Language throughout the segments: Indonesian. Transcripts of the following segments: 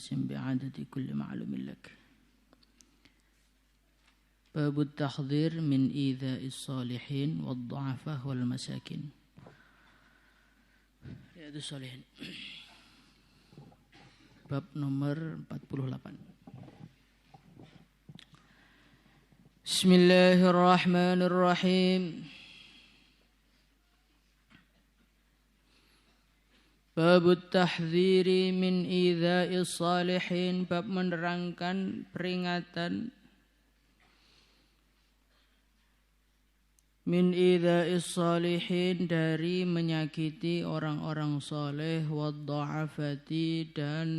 الناس بعدد كل معلوم لك. باب التحذير من إيذاء الصالحين والضعفاء والمساكين. Riyadhus Shalihin. Bab nomor 48. Bismillahirrahmanirrahim. Bab tahdziri min idza'is salihin, bab menerangkan peringatan min idza'is salihin, dari menyakiti orang-orang saleh, wadda'afati, dan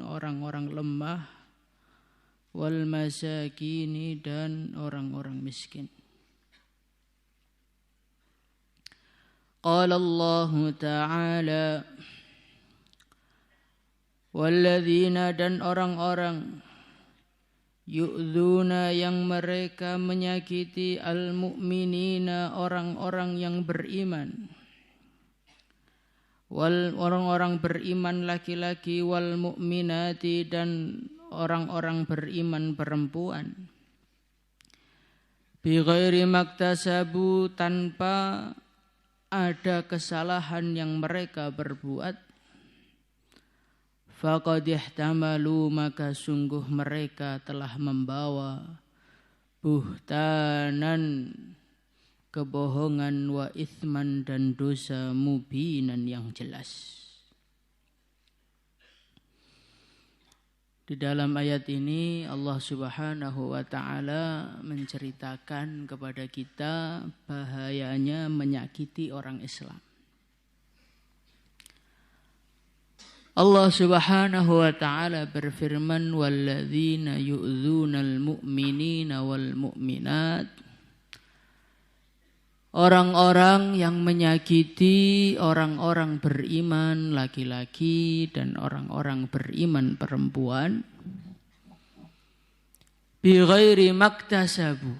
orang-orang lemah, wal masakini, dan orang-orang miskin. Qala Allah Ta'ala, walladzina, dan orang-orang, yu'dzuna, yang mereka menyakiti, al-mu'minina, orang-orang yang beriman, wal orang-orang beriman laki-laki, wal mu'minati, dan orang-orang beriman perempuan, bi ghairi maktasabu, tanpa ada kesalahan yang mereka berbuat, faqad ihtamalu, maka sungguh mereka telah membawa buhtanan, kebohongan, wa ithman, dan dosa, mubinan, yang jelas. Di dalam ayat ini Allah Subhanahu wa Ta'ala menceritakan kepada kita bahayanya menyakiti orang Islam. Allah Subhanahu wa Ta'ala berfirman, walladzina yu'dzunal mu'minina wal mu'minat, orang-orang yang menyakiti orang-orang beriman laki-laki dan orang-orang beriman perempuan, bi ghairi maktasabu.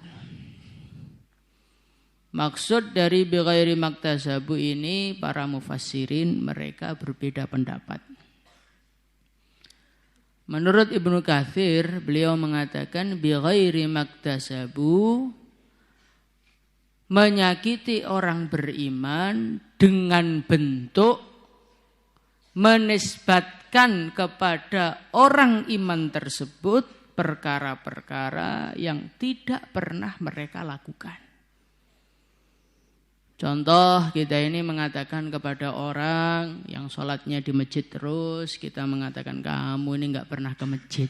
Maksud dari bi ghairi maktasabu ini, para mufassirin mereka berbeda pendapat. Menurut Ibnu Katsir, beliau mengatakan bi ghairi maktasabu, menyakiti orang beriman dengan bentuk menisbatkan kepada orang iman tersebut perkara-perkara yang tidak pernah mereka lakukan. Contoh, kita ini mengatakan kepada orang yang sholatnya di masjid terus, kita mengatakan kamu ini enggak pernah ke masjid.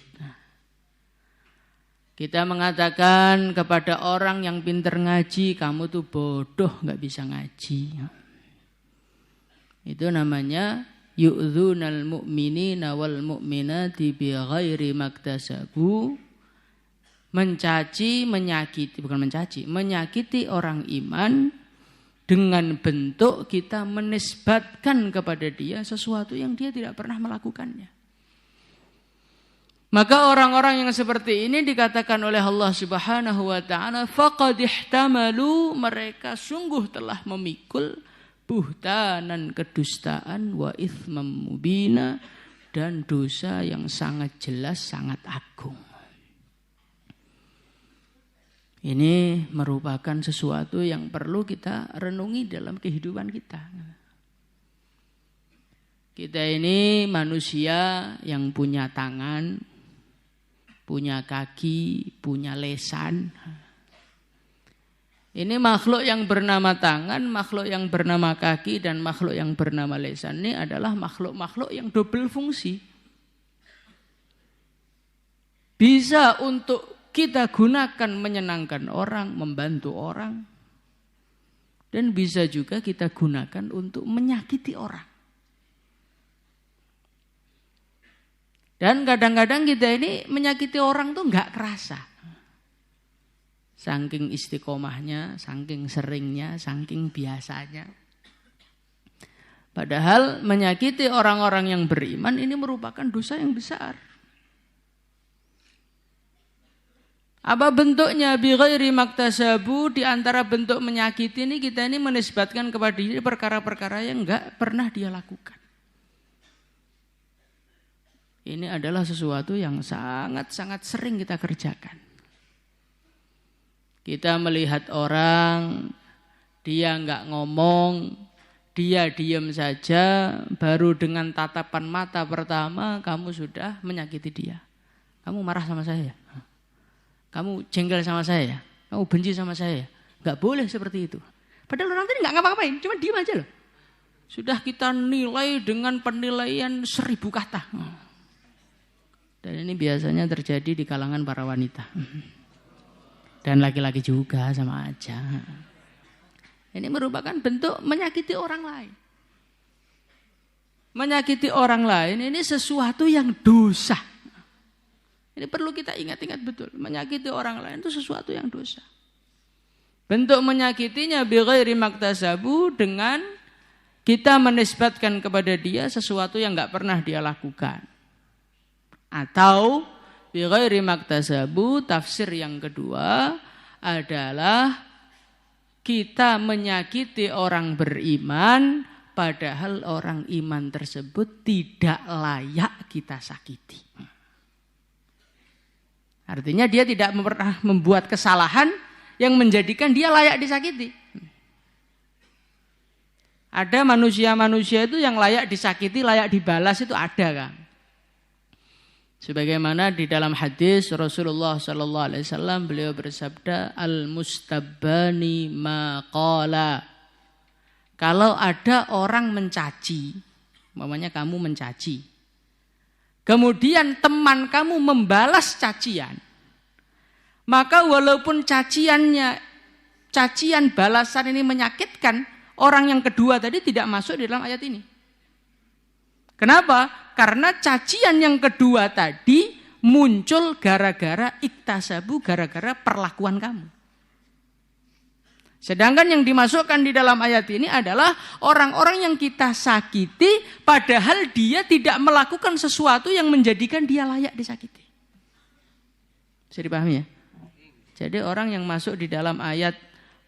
Kita mengatakan kepada orang yang pintar ngaji, kamu tuh bodoh, enggak bisa ngaji. Itu namanya yu'dzunal mu'minina wal mu'minati bi ghairi maktasabu. Mencaci, menyakiti, bukan mencaci, menyakiti orang iman dengan bentuk kita menisbatkan kepada dia sesuatu yang dia tidak pernah melakukannya. Maka orang-orang yang seperti ini dikatakan oleh Allah Subhanahu wa Ta'ala, faqad ihtamalu, mereka sungguh telah memikul buhtanan, kedustaan, wa ithmam mubina, dan dosa yang sangat jelas, sangat agung. Ini merupakan sesuatu yang perlu kita renungi dalam kehidupan kita. Kita ini manusia yang punya tangan, punya kaki, punya lesan. Ini makhluk yang bernama tangan, makhluk yang bernama kaki, dan makhluk yang bernama lesan. Ini adalah makhluk-makhluk yang double fungsi. Bisa untuk kita gunakan menyenangkan orang, membantu orang. Dan bisa juga kita gunakan untuk menyakiti orang. Dan kadang-kadang kita ini menyakiti orang tuh enggak kerasa. Saking istiqomahnya, saking seringnya, saking biasanya. Padahal menyakiti orang-orang yang beriman ini merupakan dosa yang besar. Apa bentuknya? Bi ghairi maktasabu, di antara bentuk menyakiti ini kita ini menisbatkan kepada diri perkara-perkara yang enggak pernah dia lakukan. ini adalah sesuatu yang sangat-sangat sering kita kerjakan. Kita melihat orang, dia nggak ngomong, dia diam saja, baru dengan tatapan mata pertama kamu sudah menyakiti dia. Kamu marah sama saya? Kamu jengkel sama saya? Kamu benci sama saya? Nggak boleh seperti itu. Padahal orang tadi nggak ngapa-ngapain, cuma diam aja loh. Sudah kita nilai dengan penilaian 1000 kata. Dan ini biasanya terjadi di kalangan para wanita. Dan laki-laki juga sama aja. Ini merupakan bentuk menyakiti orang lain. Menyakiti orang lain ini sesuatu yang dosa. Ini perlu kita ingat-ingat betul. Menyakiti orang lain itu sesuatu yang dosa. Bentuk menyakitinya bighairi maktasabu, dengan kita menisbatkan kepada dia sesuatu yang enggak pernah dia lakukan. Atau bighairi maktasabu, tafsir yang kedua adalah kita menyakiti orang beriman padahal orang iman tersebut tidak layak kita sakiti. Artinya dia tidak pernah membuat kesalahan yang menjadikan dia layak disakiti. Ada manusia-manusia itu yang layak disakiti, layak dibalas, itu ada kan. Sebagaimana di dalam hadis Rasulullah SAW, beliau bersabda, al-mustabbani maqala. Kalau ada orang mencaci, umpamanya kamu mencaci, kemudian teman kamu membalas cacian, maka walaupun cacian balasan ini menyakitkan, orang yang kedua tadi tidak masuk di dalam ayat ini. Kenapa? Karena cacian yang kedua tadi muncul gara-gara iktasabu, gara-gara perlakuan kamu. Sedangkan yang dimasukkan di dalam ayat ini adalah orang-orang yang kita sakiti padahal dia tidak melakukan sesuatu yang menjadikan dia layak disakiti. Bisa dipahami ya? Jadi orang yang masuk di dalam ayat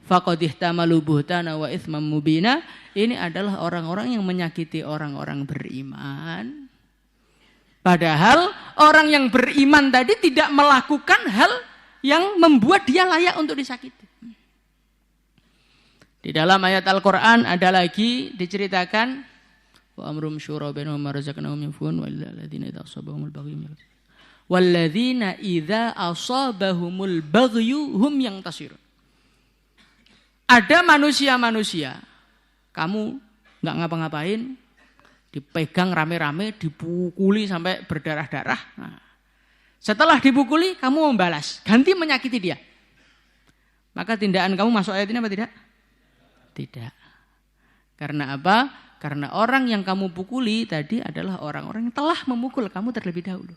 faqad ihtamalu buhtana wa itsman mubina, ini adalah orang-orang yang menyakiti orang-orang beriman. Padahal orang yang beriman tadi tidak melakukan hal yang membuat dia layak untuk disakiti. Di dalam ayat Al-Qur'an ada lagi diceritakan wa amrum syura bainahum marzaqnahum yafun wal ladzina idza asabahumul baghyu walladzina idza asabahumul baghyu hum yantasirun. Ada manusia-manusia, kamu nggak ngapa-ngapain, dipegang rame-rame, dipukuli sampai berdarah-darah. Nah, setelah dipukuli, kamu membalas, ganti menyakiti dia. Maka tindakan kamu masuk ayat ini apa tidak? Tidak. Karena apa? Karena orang yang kamu pukuli tadi adalah orang-orang yang telah memukul kamu terlebih dahulu.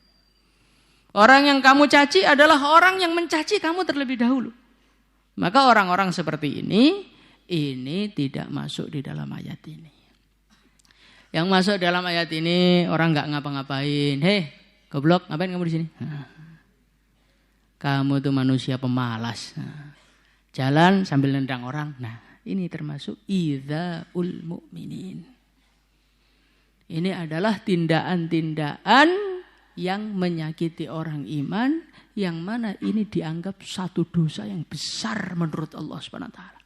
Orang yang kamu caci adalah orang yang mencaci kamu terlebih dahulu. Maka orang-orang seperti ini tidak masuk di dalam ayat ini. Yang masuk dalam ayat ini orang nggak ngapa-ngapain. Hei, goblok, ngapain kamu di sini? Kamu tuh manusia pemalas. Jalan sambil nendang orang. Nah, ini termasuk idzaul mu'minin. Ini adalah tindakan-tindakan yang menyakiti orang iman, yang mana ini dianggap satu dosa yang besar menurut Allah Subhanahu wa taala.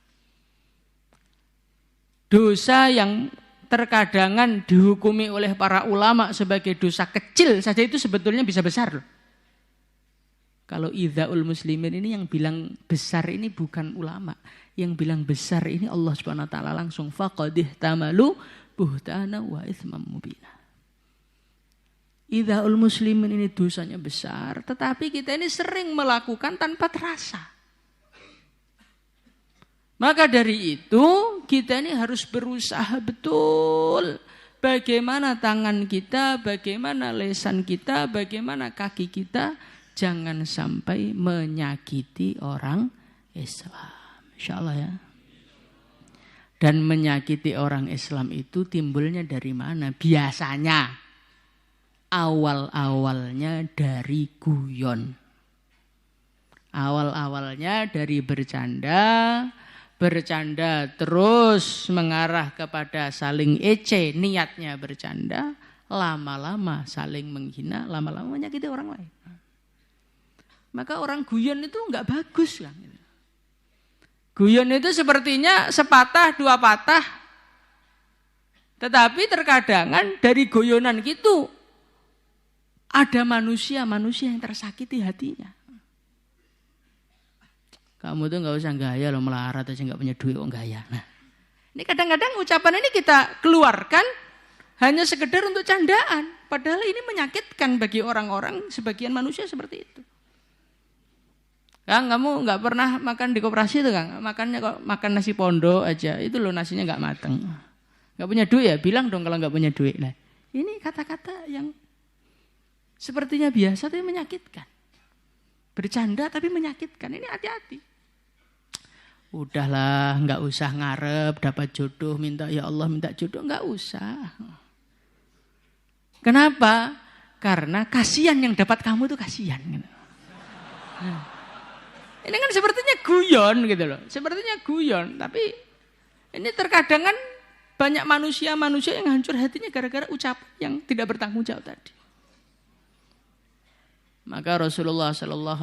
Dosa yang terkadangan dihukumi oleh para ulama sebagai dosa kecil saja itu sebetulnya bisa besar loh. Kalau idzaul muslimin ini yang bilang besar ini bukan ulama, yang bilang besar ini Allah Subhanahu wa taala langsung faqad ihtamalu buhtana wa itsman mubina. Idzaul muslimin ini dosanya besar, tetapi kita ini sering melakukan tanpa terasa. Maka dari itu kita ini harus berusaha betul. Bagaimana tangan kita, bagaimana lisan kita, bagaimana kaki kita, jangan sampai menyakiti orang Islam. Insyaallah ya. Dan menyakiti orang Islam itu timbulnya dari mana? Biasanya awal-awalnya dari guyon. Awal-awalnya dari bercanda terus mengarah kepada saling ece, niatnya bercanda. lama-lama saling menghina, lama-lama menyakiti orang lain. Maka orang guyon itu enggak bagus kan. Guyon itu sepertinya sepatah dua patah. Tetapi terkadangan dari guyonan itu ada manusia yang tersakiti hatinya. Kamu tuh enggak usah gaya loh melarat aja enggak punya duit kok gaya. Nah, ini kadang-kadang ucapan ini kita keluarkan hanya sekedar untuk candaan. Padahal ini menyakitkan bagi orang-orang, sebagian manusia seperti itu. Kang, kamu nggak pernah makan di koperasi itu, Kang? Makannya kok makan nasi pondok aja. Itu loh nasinya nggak matang. Nggak punya duit ya? Bilang dong kalau nggak punya duit. Nah, ini kata-kata yang sepertinya biasa tapi menyakitkan. Bercanda tapi menyakitkan. Ini hati-hati. Udahlah, nggak usah ngarep dapat jodoh, minta ya Allah minta jodoh, nggak usah. Kenapa? Karena kasihan yang dapat kamu tuh kasihan. Ini kan sepertinya guyon gitu loh. Sepertinya guyon. Tapi ini terkadang kan banyak manusia yang hancur hatinya gara-gara ucapan yang tidak bertanggung jawab tadi. Maka Rasulullah SAW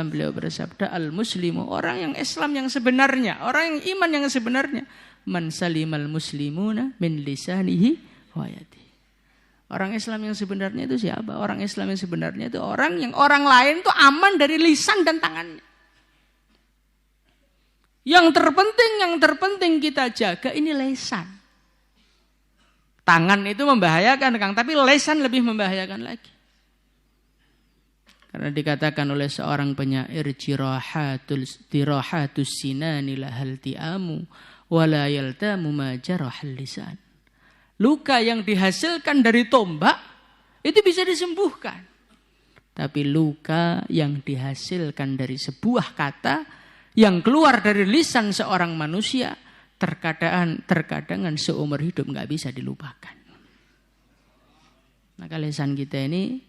beliau bersabda, al-muslimu, orang yang Islam yang sebenarnya, orang yang iman yang sebenarnya, man salimal muslimuna min lisanihi wa yadihi. Orang Islam yang sebenarnya itu siapa? Orang Islam yang sebenarnya itu orang yang orang lain itu aman dari lisan dan tangannya. Yang terpenting kita jaga ini lisan. Tangan itu membahayakan, Kang, tapi lisan lebih membahayakan lagi. Karena dikatakan oleh seorang penyair, jirahatus sinani lahal ti'amu wala yaltamu ma jarahal lisan. Luka yang dihasilkan dari tombak itu bisa disembuhkan. Tapi luka yang dihasilkan dari sebuah kata yang keluar dari lisan seorang manusia terkadang seumur hidup nggak bisa dilupakan. Maka lisan kita ini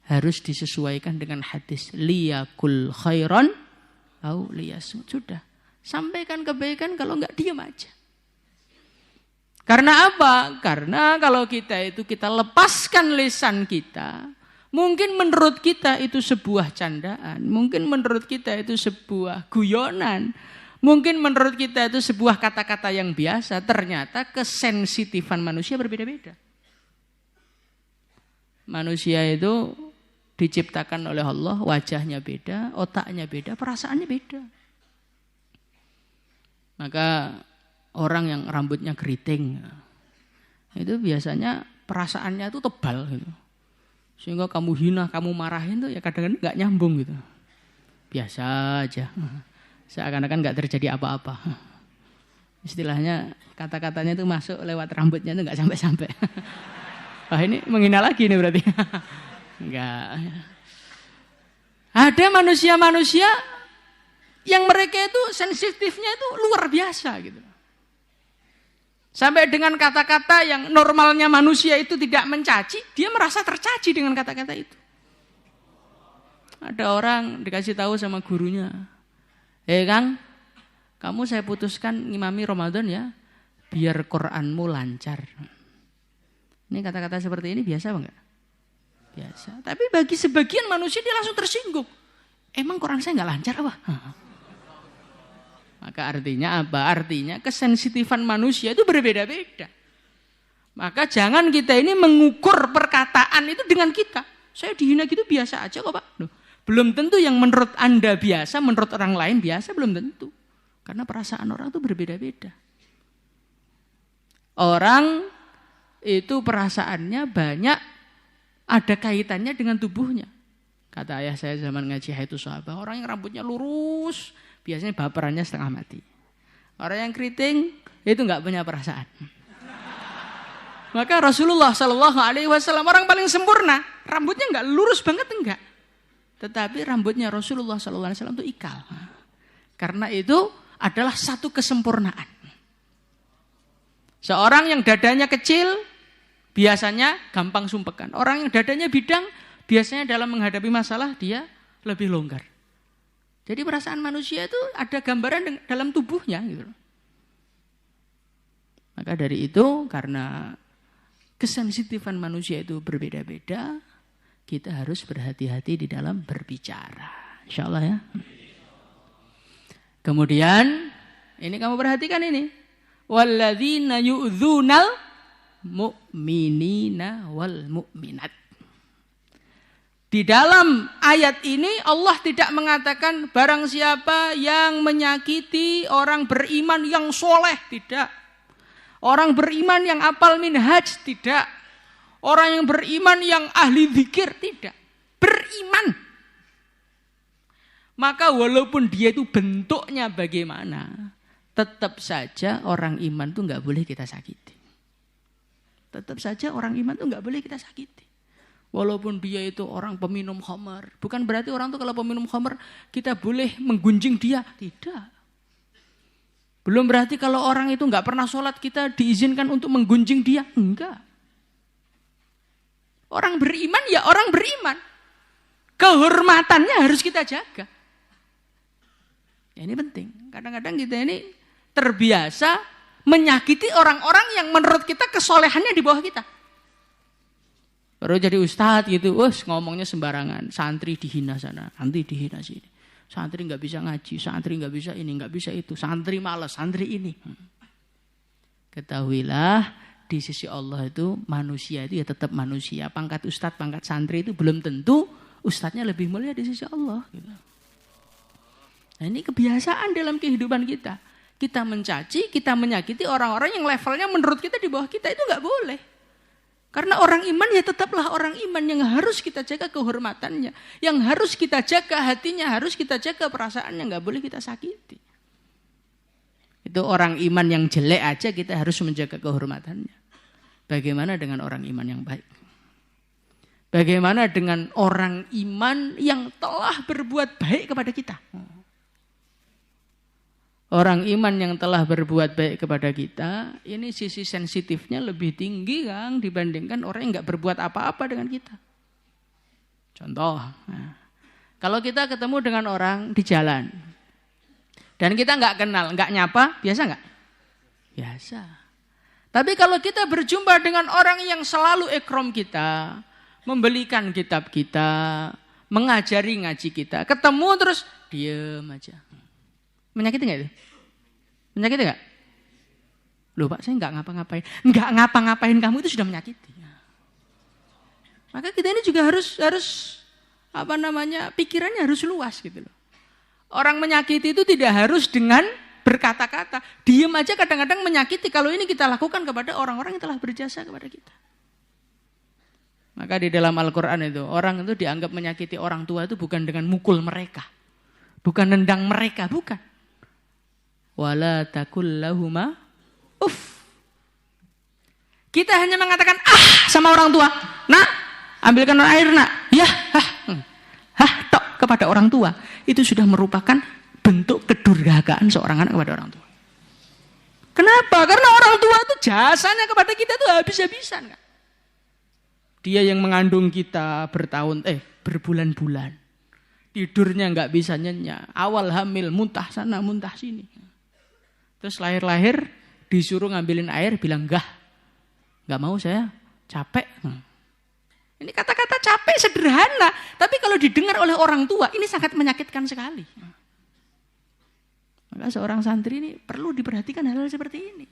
harus disesuaikan dengan hadis liyakul khairan au liyasmut. Sudah, sampaikan kebaikan, kalau nggak diam aja. Karena apa? Karena kalau kita lepaskan lisan kita, mungkin menurut kita itu sebuah candaan, mungkin menurut kita itu sebuah guyonan, mungkin menurut kita itu sebuah kata-kata yang biasa. Ternyata kesensitifan manusia berbeda-beda. Manusia itu diciptakan oleh Allah, wajahnya beda, otaknya beda, perasaannya beda. Maka orang yang rambutnya keriting itu biasanya perasaannya itu tebal gitu. Sehingga kamu hina, kamu marahin tuh ya kadang-kadang nggak nyambung gitu. Biasa aja. Seakan-akan nggak terjadi apa-apa. Istilahnya kata-katanya itu masuk lewat rambutnya itu nggak sampai-sampai. Wah, ini menghina lagi nih berarti. Enggak. Ada manusia-manusia yang mereka itu sensitifnya itu luar biasa gitu. Sampai dengan kata-kata yang normalnya manusia itu tidak mencaci, dia merasa tercaci dengan kata-kata itu. Ada orang dikasih tahu sama gurunya, Kang, kamu saya putuskan ngimami Ramadan ya, biar Qur'anmu lancar. Ini kata-kata seperti ini biasa apa enggak? Biasa. Tapi bagi sebagian manusia dia langsung tersinggung. Emang Quran saya enggak lancar apa? Maka artinya apa? Artinya kesensitifan manusia itu berbeda-beda. Maka jangan kita ini mengukur perkataan itu dengan kita. Saya dihina gitu biasa aja kok, Pak. Loh, belum tentu yang menurut Anda biasa, menurut orang lain biasa, belum tentu. Karena perasaan orang itu berbeda-beda. Orang itu perasaannya banyak ada kaitannya dengan tubuhnya. Kata ayah saya zaman ngaji Haidus Sahabah, orang yang rambutnya lurus biasanya baperannya setengah mati. Orang yang keriting itu nggak punya perasaan. Maka Rasulullah SAW orang paling sempurna, rambutnya nggak lurus banget enggak, tetapi rambutnya Rasulullah SAW itu ikal. Karena itu adalah satu kesempurnaan. Seorang yang dadanya kecil biasanya gampang sumpekan. Orang yang dadanya bidang biasanya dalam menghadapi masalah dia lebih longgar. Jadi perasaan manusia itu ada gambaran dalam tubuhnya gitu. Maka dari itu karena kesensitifan manusia itu berbeda-beda. Kita harus berhati-hati di dalam berbicara. Insya Allah ya. Kemudian, ini kamu perhatikan ini. Walladzina yu'dzunal mu'minina wal mu'minat. Di dalam ayat ini Allah tidak mengatakan barang siapa yang menyakiti orang beriman yang soleh, tidak. Orang beriman yang apal minhaj, tidak. Orang yang beriman yang ahli zikir, tidak. Beriman. Maka walaupun dia itu bentuknya bagaimana, tetap saja orang iman itu nggak boleh kita sakiti. Tetap saja orang iman itu nggak boleh kita sakiti. Walaupun dia itu orang peminum khamar. Bukan berarti orang itu kalau peminum khamar kita boleh menggunjing dia. Tidak. Belum berarti kalau orang itu nggak pernah sholat kita diizinkan untuk menggunjing dia. Enggak. Orang beriman ya orang beriman. Kehormatannya harus kita jaga. Ya, ini penting. Kadang-kadang kita ini terbiasa menyakiti orang-orang yang menurut kita kesolehannya di bawah kita. Baru jadi ustadz gitu, ngomongnya sembarangan. Santri dihina sana, nanti dihina sini. Santri nggak bisa ngaji, santri nggak bisa ini, nggak bisa itu. Santri malas, santri ini. Ketahuilah di sisi Allah itu manusia itu ya tetap manusia. Pangkat ustadz, pangkat santri itu belum tentu ustadznya lebih mulia di sisi Allah. Gitu. Nah ini kebiasaan dalam kehidupan kita. Kita mencaci, kita menyakiti orang-orang yang levelnya menurut kita di bawah kita itu nggak boleh. Karena orang iman ya tetaplah orang iman yang harus kita jaga kehormatannya. Yang harus kita jaga hatinya, harus kita jaga perasaannya. Nggak boleh kita sakiti. Itu orang iman yang jelek aja kita harus menjaga kehormatannya. Bagaimana dengan orang iman yang baik? Bagaimana dengan orang iman yang telah berbuat baik kepada kita? Orang iman yang telah berbuat baik kepada kita, ini sisi sensitifnya lebih tinggi Kang dibandingkan orang yang nggak berbuat apa-apa dengan kita. Contoh, kalau kita ketemu dengan orang di jalan, dan kita nggak kenal, nggak nyapa, biasa nggak? Biasa. Tapi kalau kita berjumpa dengan orang yang selalu ikram kita, membelikan kitab kita, mengajari ngaji kita, ketemu terus diam aja. Menyakiti nggak itu? Menyakiti nggak? Loh Pak, saya nggak ngapa-ngapain. Nggak ngapa-ngapain kamu itu sudah menyakiti. Maka kita ini juga harus pikirannya harus luas gitu loh. Orang menyakiti itu tidak harus dengan berkata-kata. Diam aja kadang-kadang menyakiti. Kalau ini kita lakukan kepada orang-orang yang telah berjasa kepada kita. Maka di dalam Al-Quran itu, orang itu dianggap menyakiti orang tua itu bukan dengan mukul mereka. Bukan nendang mereka, bukan. Wala takul lahuma uff. Kita hanya mengatakan sama orang tua. Nak, ambilkan air nak. Ya, tok kepada orang tua. Itu sudah merupakan bentuk kedurhakaan seorang anak kepada orang tua. Kenapa? Karena orang tua itu jasanya kepada kita itu habis-habisan kan. Dia yang mengandung kita berbulan-bulan. Tidurnya nggak bisa nyenyak. Awal hamil, muntah sana, muntah sini. Terus lahir-lahir, disuruh ngambilin air, bilang nggak mau saya, capek. Ini kata-kata capek sederhana, tapi kalau didengar oleh orang tua, ini sangat menyakitkan sekali. Maka seorang santri ini perlu diperhatikan hal-hal seperti ini.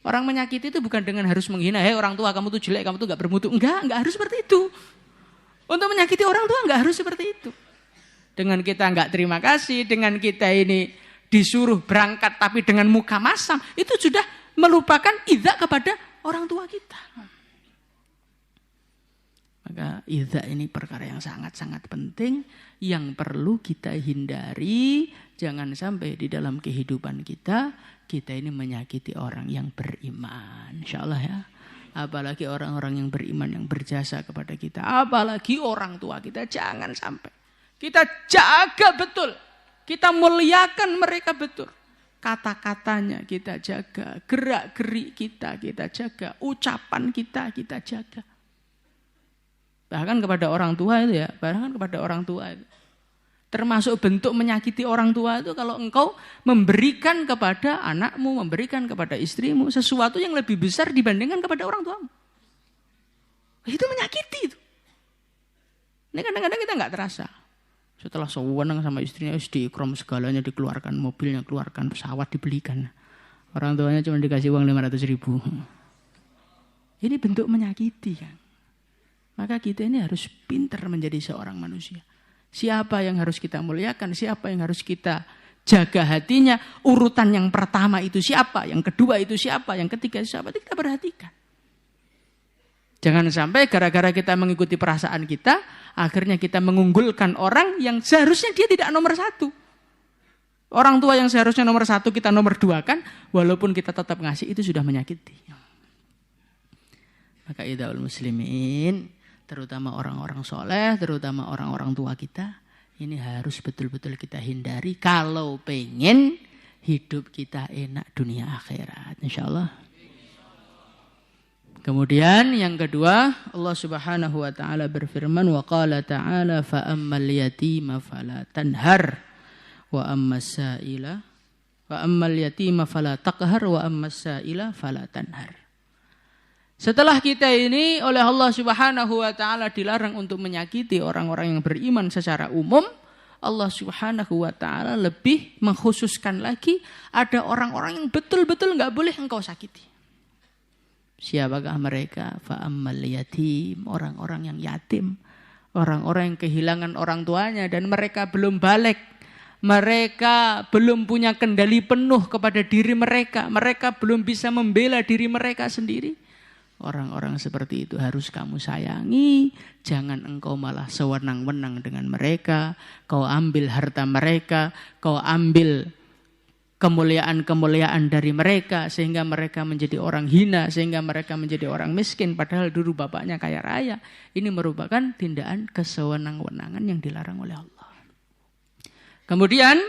Orang menyakiti itu bukan dengan harus menghina, orang tua kamu tuh jelek, kamu tuh nggak bermutu. Enggak harus seperti itu. Untuk menyakiti orang tua nggak harus seperti itu. Dengan kita nggak terima kasih, dengan kita ini disuruh berangkat tapi dengan muka masam, itu sudah melupakan idza kepada orang tua kita. Maka idza ini perkara yang sangat-sangat penting yang perlu kita hindari. Jangan sampai di dalam kehidupan kita ini menyakiti orang yang beriman. Insyaallah ya. Apalagi orang-orang yang beriman yang berjasa kepada kita. Apalagi orang tua kita, jangan sampai. Kita jaga betul. Kita muliakan mereka betul. Kata-katanya kita jaga. Gerak-gerik kita jaga. Ucapan kita jaga. Bahkan kepada orang tua itu ya. Termasuk bentuk menyakiti orang tua itu kalau engkau memberikan kepada anakmu, memberikan kepada istrimu sesuatu yang lebih besar dibandingkan kepada orang tuamu. Itu menyakiti itu. Ini kadang-kadang kita nggak terasa. Setelah sewenang sama istrinya, diikram segalanya, dikeluarkan mobilnya, keluarkan pesawat, dibelikan. Orang tuanya cuma dikasih uang 500.000. Ini bentuk menyakiti kan. Maka kita ini harus pintar menjadi seorang manusia. Siapa yang harus kita muliakan, siapa yang harus kita jaga hatinya, urutan yang pertama itu siapa, yang kedua itu siapa, yang ketiga siapa, itu kita perhatikan. Jangan sampai gara-gara kita mengikuti perasaan kita, akhirnya kita mengunggulkan orang yang seharusnya dia tidak nomor satu. Orang tua yang seharusnya nomor satu kita nomor dua kan, walaupun kita tetap ngasih, itu sudah menyakiti. Maka idaul muslimin, terutama orang-orang soleh, terutama orang-orang tua kita, ini harus betul-betul kita hindari kalau pengen hidup kita enak dunia akhirat. InsyaAllah. Kemudian yang kedua, Allah Subhanahu wa taala berfirman, wa qala ta'ala fa ammal yatima fala tanhar wa ammas sa'ila wa ammal yatima fala taqhar wa ammas sa'ila fala tanhar. Setelah kita ini oleh Allah Subhanahu wa taala dilarang untuk menyakiti orang-orang yang beriman secara umum, Allah Subhanahu wa taala lebih mengkhususkan lagi ada orang-orang yang betul-betul enggak boleh engkau sakiti. Siapakah mereka? Fa ammal yatim, orang-orang yang yatim, orang-orang yang kehilangan orang tuanya dan mereka belum balik. Mereka belum punya kendali penuh kepada diri mereka. Mereka belum bisa membela diri mereka sendiri. Orang-orang seperti itu harus kamu sayangi. Jangan engkau malah sewenang-wenang dengan mereka. Kau ambil harta mereka. Kau ambil kemuliaan-kemuliaan dari mereka. Sehingga mereka menjadi orang hina. Sehingga mereka menjadi orang miskin. Padahal dulu bapaknya kaya raya. Ini merupakan tindakan kesewenang-wenangan yang dilarang oleh Allah. Kemudian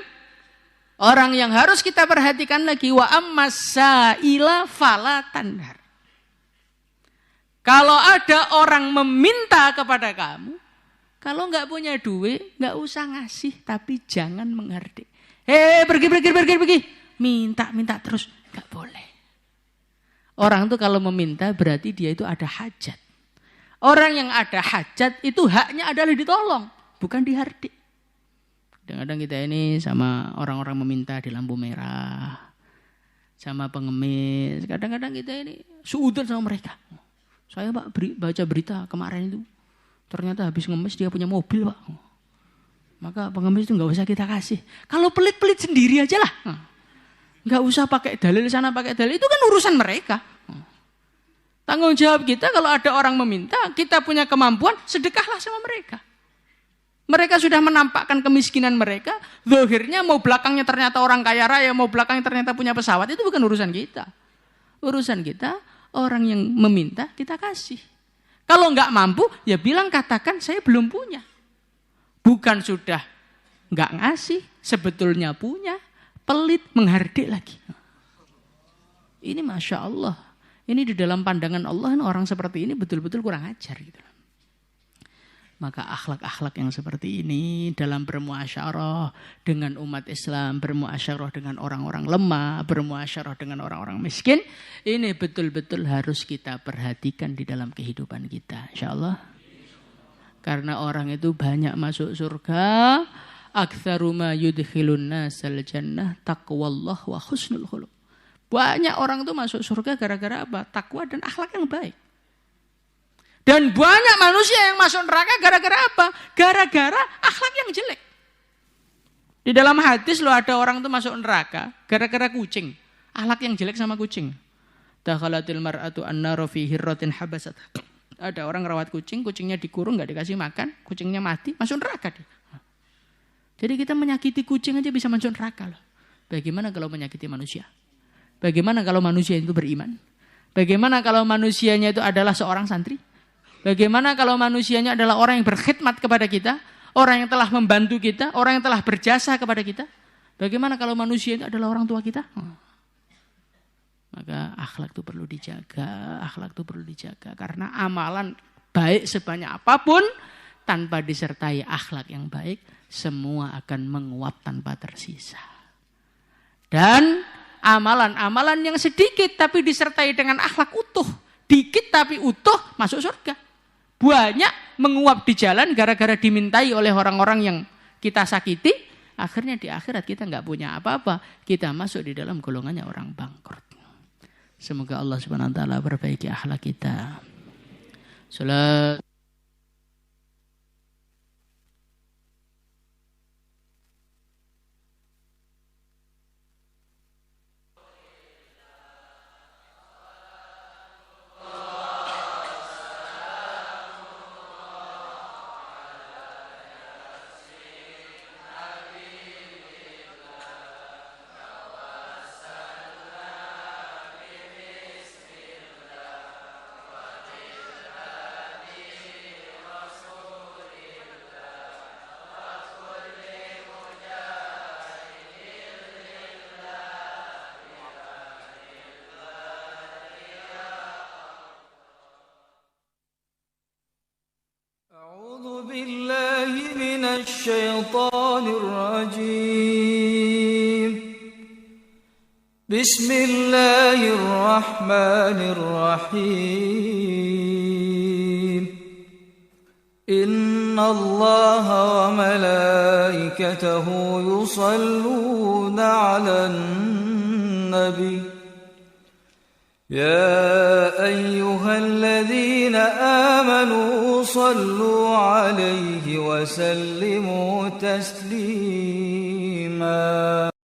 orang yang harus kita perhatikan lagi. Wa ammas sa'ila fala tanhar. Kalau ada orang meminta kepada kamu, kalau nggak punya duit, nggak usah ngasih, tapi jangan menghardik. Pergi, minta terus, nggak boleh. Orang tuh kalau meminta berarti dia itu ada hajat. Orang yang ada hajat itu haknya adalah ditolong, bukan dihardik. Kadang-kadang kita ini sama orang-orang meminta di lampu merah, sama pengemis. Kadang-kadang kita ini suudzon sama mereka. Saya Pak baca berita kemarin itu, ternyata habis ngemis dia punya mobil Pak. Maka pengemis itu nggak usah kita kasih. Kalau pelit-pelit sendiri aja lah. Nggak usah pakai dalil sana pakai dalil, itu kan urusan mereka. Tanggung jawab kita kalau ada orang meminta, kita punya kemampuan, sedekahlah sama mereka. Mereka sudah menampakkan kemiskinan mereka, zahirnya mau belakangnya ternyata orang kaya raya, mau belakangnya ternyata punya pesawat, itu bukan urusan kita. Urusan kita, orang yang meminta kita kasih. Kalau enggak mampu, ya bilang katakan saya belum punya. Bukan sudah enggak ngasih, sebetulnya punya, pelit, menghardik lagi. Ini Masya Allah. Ini di dalam pandangan Allah, orang seperti ini betul-betul kurang ajar gitu. Maka akhlak-akhlak yang seperti ini dalam bermuasyarah dengan umat Islam, bermuasyarah dengan orang-orang lemah, bermuasyarah dengan orang-orang miskin, ini betul-betul harus kita perhatikan di dalam kehidupan kita, insyaallah. Karena orang itu banyak masuk surga, aktsaru ma yudkhilun nasal jannah taqwallah wa husnul khuluq. Banyak orang itu masuk surga gara-gara apa? Takwa dan akhlak yang baik. Dan banyak manusia yang masuk neraka gara-gara apa? Gara-gara akhlak yang jelek. Di dalam hadis lo ada orang tuh masuk neraka gara-gara kucing. Akhlak yang jelek sama kucing. Dakhalatil mar'atu an-nar fi hirratin habasat. Ada orang rawat kucing, kucingnya dikurung, gak dikasih makan, kucingnya mati, masuk neraka dia. Jadi kita menyakiti kucing aja bisa masuk neraka loh. Bagaimana kalau menyakiti manusia? Bagaimana kalau manusia itu beriman? Bagaimana kalau manusianya itu adalah seorang santri? Bagaimana kalau manusianya adalah orang yang berkhidmat kepada kita, orang yang telah membantu kita, orang yang telah berjasa kepada kita? Bagaimana kalau manusia itu adalah orang tua kita? Maka akhlak itu perlu dijaga, akhlak itu perlu dijaga. Karena amalan baik sebanyak apapun, tanpa disertai akhlak yang baik, semua akan menguap tanpa tersisa. Dan amalan-amalan yang sedikit tapi disertai dengan akhlak utuh, dikit tapi utuh, masuk surga. banyak menguap di jalan gara-gara dimintai oleh orang-orang yang kita sakiti. Akhirnya di akhirat kita nggak punya apa-apa. Kita masuk di dalam golongannya orang bangkrut. Semoga Allah Subhanahu wa taala perbaiki akhlak kita. Salat. الشيطان الرجيم بسم الله الرحمن الرحيم إن الله وملائكته يصلون على النبي يا أيها الذين آمنوا صلوا عليه وسلموا تسليما